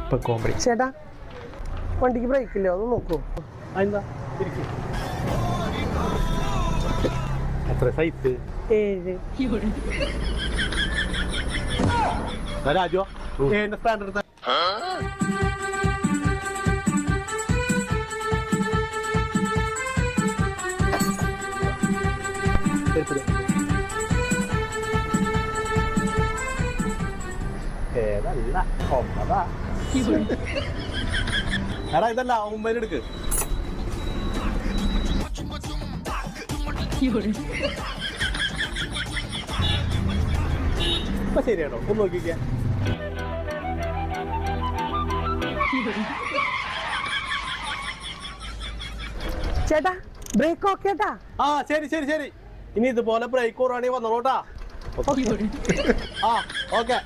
ഇപ്പൊ കോമഡി. ചേട്ടാ വണ്ടിക്ക് ബ്രേക്ക് ഇല്ല, ഒന്ന് നോക്കൂ. എന്താ എത്ര സൈസ്? 7. രാജു സ്റ്റാൻഡേർഡ് ഏതല്ല ഒമ്പതാ. എടാ ഇതല്ല 9 എടുക്ക്. ഇപ്പൊ ശരിയാണോ? ഒന്ന് നോക്കിക്ക. ചേട്ടാ ബ്രേക്ക് ഓക്കെ ട്ടാ. ആ ശരി ശരി ശരി. ഇനി ഇതുപോലെ ബ്രേക്ക് കുറവാണെങ്കിൽ വന്നോട്ടാ. ആ ഓക്കെ.